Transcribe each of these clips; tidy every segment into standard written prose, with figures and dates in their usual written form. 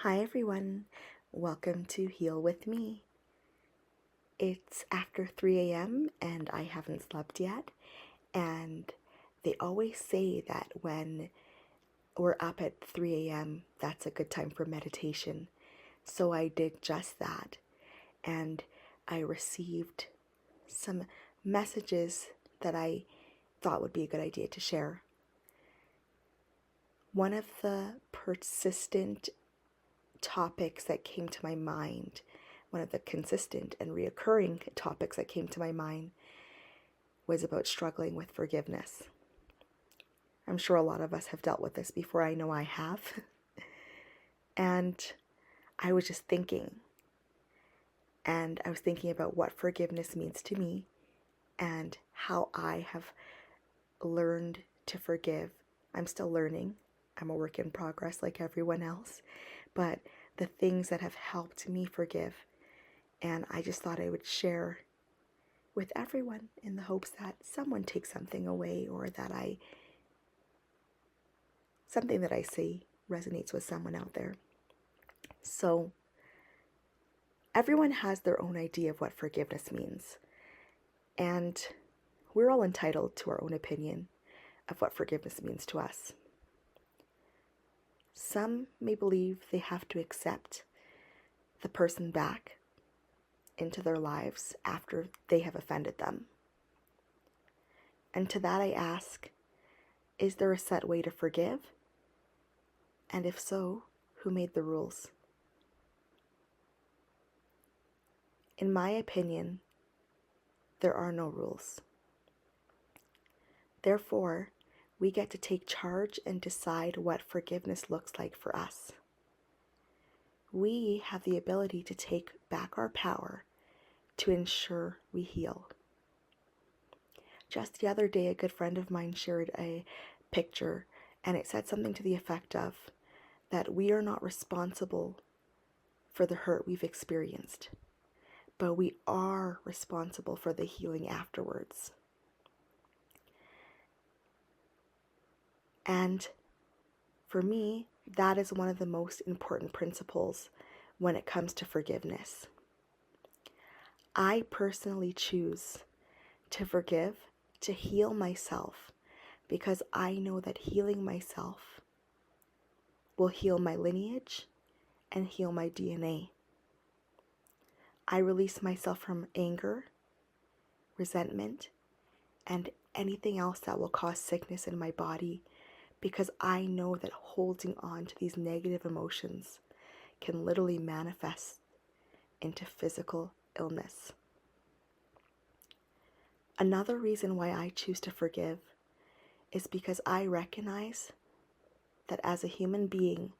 Hi everyone, welcome to Heal With Me. It's after 3 a.m. and I haven't slept yet, and they always say that when we're up at 3 a.m., that's a good time for meditation. So I did just that, and I received some messages that I thought would be a good idea to share. One of the persistent topics that came to my mind, one of the consistent and reoccurring topics that came to my mind was about struggling with forgiveness. I'm sure a lot of us have dealt with this before. I know I have. And I was just thinking, and I was thinking about what forgiveness means to me and how I have learned to forgive. I'm still learning. I'm a work in progress like everyone else. But the things that have helped me forgive, and I just thought I would share with everyone in the hopes that someone takes something away, or that something that I say resonates with someone out there. So everyone has their own idea of what forgiveness means, and we're all entitled to our own opinion of what forgiveness means to us. Some may believe they have to accept the person back into their lives after they have offended them. And to that I ask, is there a set way to forgive? And if so, who made the rules? In my opinion, there are no rules. Therefore, we get to take charge and decide what forgiveness looks like for us. We have the ability to take back our power to ensure we heal. Just the other day, a good friend of mine shared a picture, and it said something to the effect of that we are not responsible for the hurt we've experienced, but we are responsible for the healing afterwards. And for me, that is one of the most important principles when it comes to forgiveness. I personally choose to forgive, to heal myself, because I know that healing myself will heal my lineage and heal my DNA. I release myself from anger, resentment, and anything else that will cause sickness in my body, because I know that holding on to these negative emotions can literally manifest into physical illness. Another reason why I choose to forgive is because I recognize that as a human being,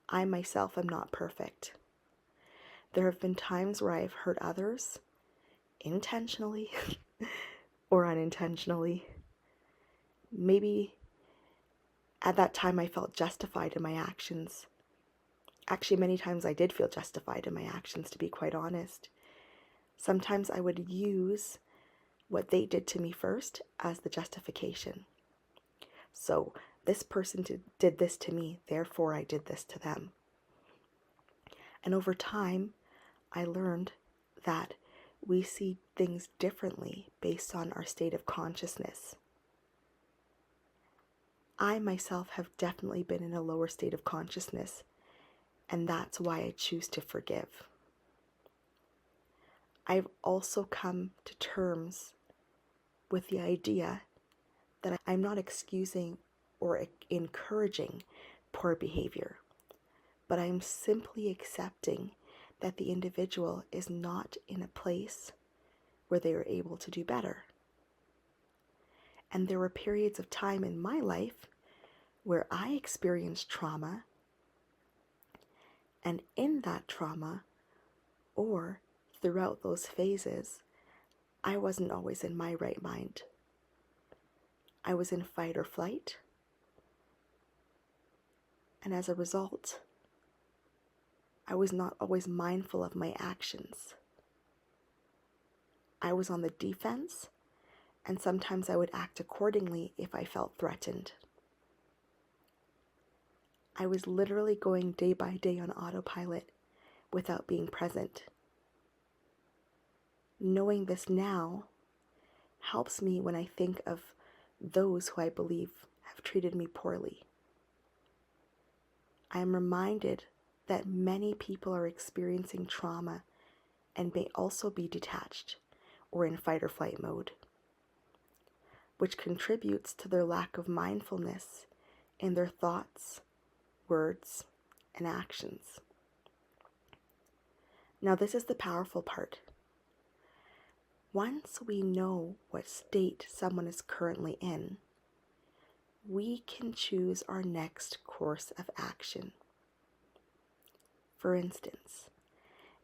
I myself am not perfect. There have been times where I've hurt others intentionally or unintentionally. Maybe at that time I felt justified in my actions. Actually, many times I did feel justified in my actions, to be quite honest. Sometimes I would use what they did to me first as the justification. So this person did this to me, therefore I did this to them. And over time, I learned that we see things differently based on our state of consciousness. I myself have definitely been in a lower state of consciousness, and that's why I choose to forgive. I've also come to terms with the idea that I'm not excusing or encouraging poor behavior, but I'm simply accepting that the individual is not in a place where they are able to do better. And there were periods of time in my life where I experienced trauma, and in that trauma, or throughout those phases, I wasn't always in my right mind. I was in fight or flight, and as a result, I was not always mindful of my actions. I was on the defense, and sometimes I would act accordingly if I felt threatened. I was literally going day by day on autopilot without being present. Knowing this now helps me when I think of those who I believe have treated me poorly. I am reminded that many people are experiencing trauma and may also be detached or in fight or flight mode, which contributes to their lack of mindfulness in their thoughts, words, and actions. Now, this is the powerful part. Once we know what state someone is currently in, we can choose our next course of action. For instance,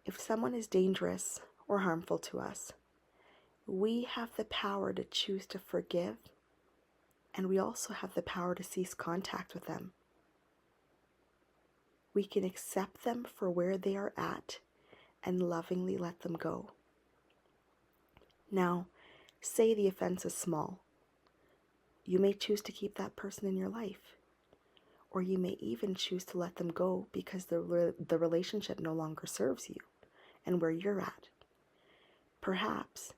if someone is dangerous or harmful to us, we have the power to choose to forgive, and we also have the power to cease contact with them. We can accept them for where they are at and lovingly let them go. Now, say the offense is small. You may choose to keep that person in your life, or you may even choose to let them go because the relationship no longer serves you and where you're at. Perhaps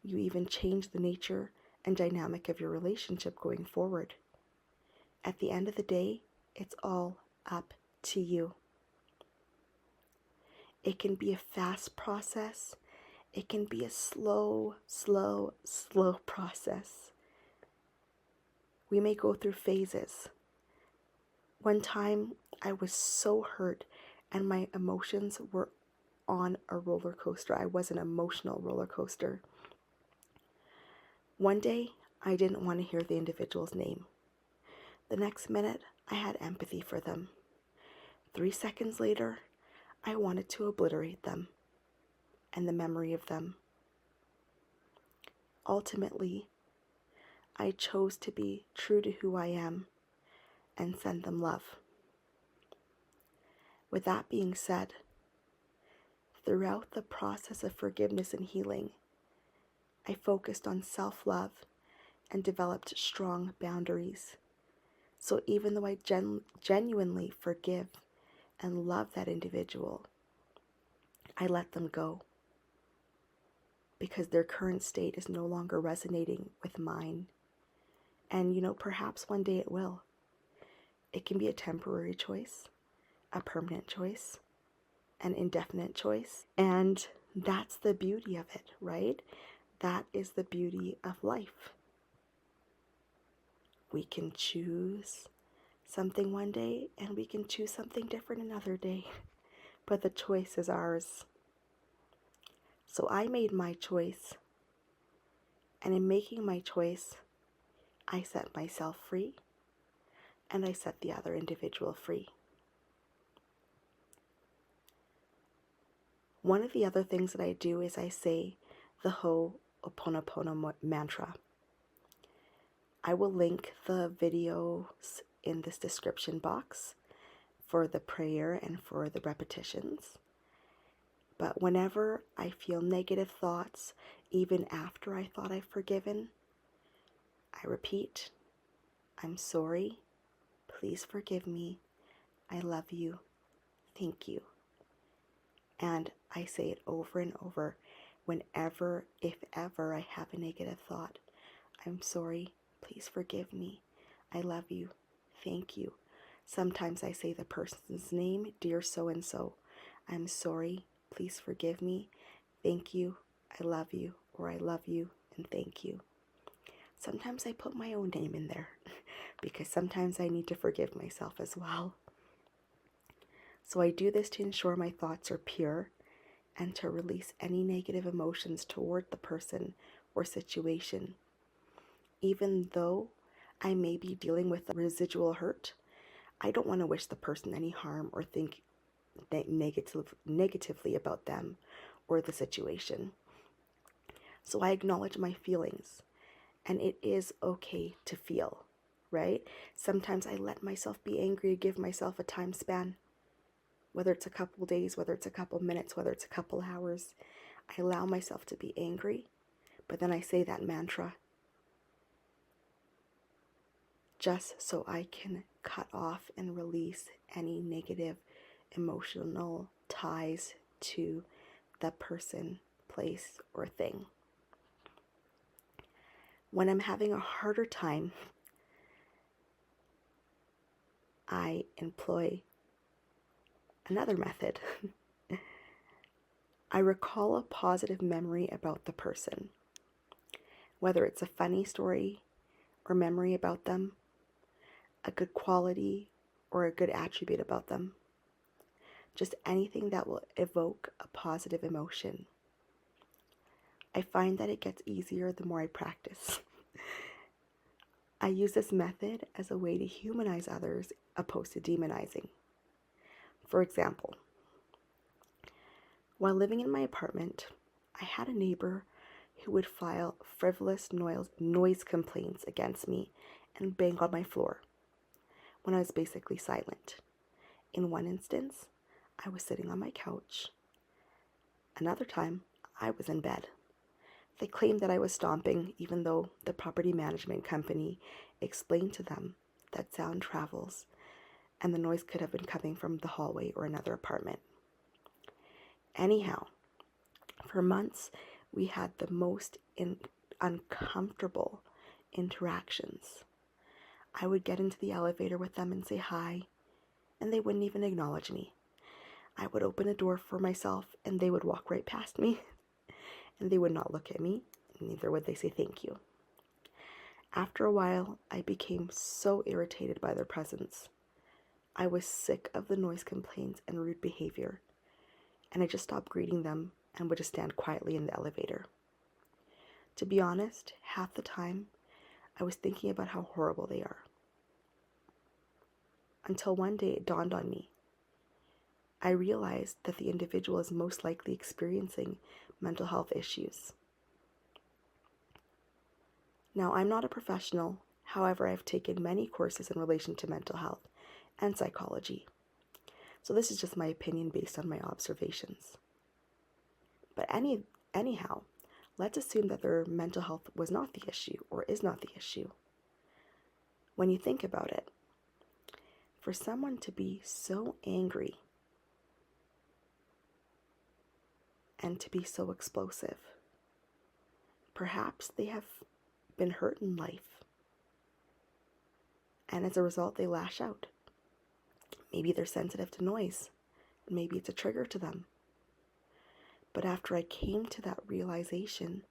you even change the nature and dynamic of your relationship going forward. At the end of the day, it's all up to you. It can be a fast process. It can be a slow process. We may go through phases. One time I was so hurt and my emotions were on a roller coaster. I was an emotional roller coaster. One day I didn't want to hear the individual's name. The next minute I had empathy for them. 3 seconds later, I wanted to obliterate them and the memory of them. Ultimately, I chose to be true to who I am and send them love. With that being said, throughout the process of forgiveness and healing, I focused on self-love and developed strong boundaries. So even though I genuinely forgive and love that individual, I let them go because their current state is no longer resonating with mine. And perhaps one day it will. It can be a temporary choice, a permanent choice, an indefinite choice. And that's the beauty of it, right? That is the beauty of life. We can choose something one day and we can choose something different another day. But the choice is ours. So I made my choice. And in making my choice, I set myself free and I set the other individual free. One of the other things that I do is I say the Ho'oponopono mantra. I will link the videos in this description box for the prayer and for the repetitions. But whenever I feel negative thoughts, even after I thought I've forgiven, I repeat, I'm sorry, please forgive me, I love you, thank you. And I say it over and over whenever, if ever, I have a negative thought. I'm sorry, please forgive me, I love you, thank you. Sometimes I say the person's name, dear so-and-so. I'm sorry, please forgive me, thank you, I love you, or I love you and thank you. Sometimes I put my own name in there because sometimes I need to forgive myself as well. So I do this to ensure my thoughts are pure and to release any negative emotions toward the person or situation. Even though I may be dealing with residual hurt, I don't want to wish the person any harm or think negatively about them or the situation. So I acknowledge my feelings, and it is okay to feel, right? Sometimes I let myself be angry, give myself a time span, whether it's a couple days, whether it's a couple minutes, whether it's a couple hours. I allow myself to be angry, but then I say that mantra. just so I can cut off and release any negative emotional ties to the person, place, or thing. When I'm having a harder time, I employ another method. I recall a positive memory about the person, whether it's a funny story or memory about them, a good quality or a good attribute about them, just anything that will evoke a positive emotion. I find that it gets easier the more I practice. I use this method as a way to humanize others opposed to demonizing. For example, while living in my apartment, I had a neighbor who would file frivolous noise complaints against me and bang on my floor when I was basically silent. In one instance, I was sitting on my couch. Another time, I was in bed. They claimed that I was stomping, even though the property management company explained to them that sound travels and the noise could have been coming from the hallway or another apartment. Anyhow, for months, we had the most uncomfortable interactions. I would get into the elevator with them and say hi, and they wouldn't even acknowledge me. I would open a door for myself, and they would walk right past me, and they would not look at me, neither would they say thank you. After a while, I became so irritated by their presence. I was sick of the noise complaints and rude behavior, and I just stopped greeting them and would just stand quietly in the elevator. To be honest, half the time, I was thinking about how horrible they are. Until one day it dawned on me. I realized that the individual is most likely experiencing mental health issues. Now, I'm not a professional, however, I've taken many courses in relation to mental health and psychology. So this is just my opinion based on my observations. But anyhow, let's assume that their mental health was not the issue or is not the issue. When you think about it, for someone to be so angry and to be so explosive, perhaps they have been hurt in life, and as a result they lash out. Maybe they're sensitive to noise, and maybe it's a trigger to them. But after I came to that realization,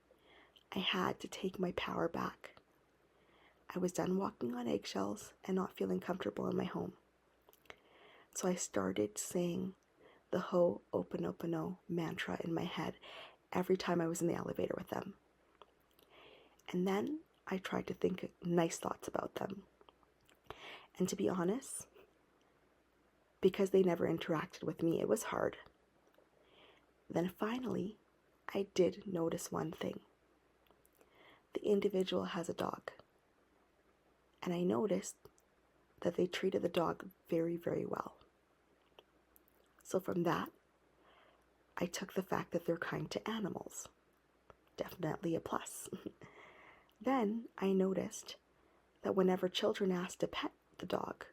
I had to take my power back. I was done walking on eggshells and not feeling comfortable in my home. So I started saying the Ho'oponopono mantra in my head every time I was in the elevator with them. And then I tried to think nice thoughts about them. And to be honest, because they never interacted with me, it was hard. Then finally, I did notice one thing. The individual has a dog. And I noticed that they treated the dog very, very well. So from that, I took the fact that they're kind to animals. Definitely a plus. Then I noticed that whenever children ask to pet the dog,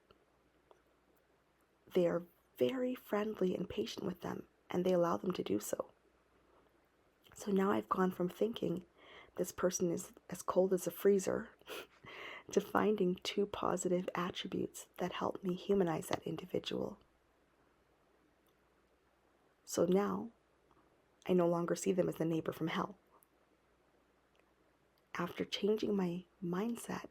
they are very friendly and patient with them, and they allow them to do so. So now I've gone from thinking this person is as cold as a freezer to finding two positive attributes that help me humanize that individual. So now I no longer see them as the neighbor from hell. After changing my mindset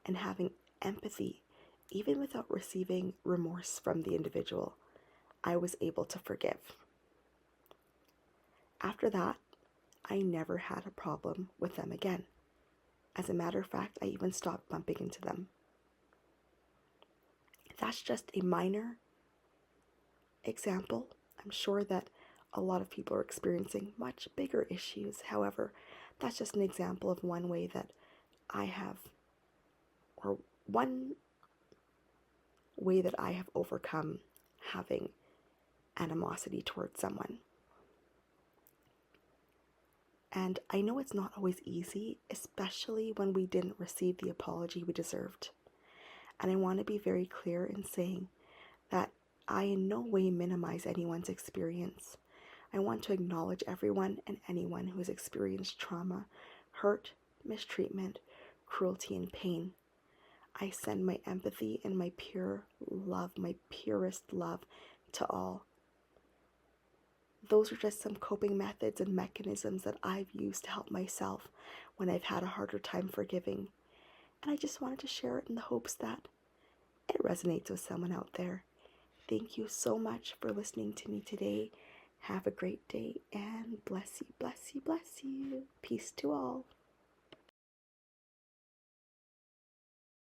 and having empathy, even without receiving remorse from the individual, I was able to forgive. After that, I never had a problem with them again. As a matter of fact, I even stopped bumping into them. That's just a minor example. I'm sure that a lot of people are experiencing much bigger issues. However, that's just an example of one way that I have, or one way that I have overcome having animosity towards someone. And I know it's not always easy, especially when we didn't receive the apology we deserved. And I want to be very clear in saying that I in no way minimize anyone's experience. I want to acknowledge everyone and anyone who has experienced trauma, hurt, mistreatment, cruelty, and pain. I send my empathy and my pure love, my purest love to all. Those are just some coping methods and mechanisms that I've used to help myself when I've had a harder time forgiving. And I just wanted to share it in the hopes that it resonates with someone out there. Thank you so much for listening to me today. Have a great day and bless you, bless you, bless you. Peace to all.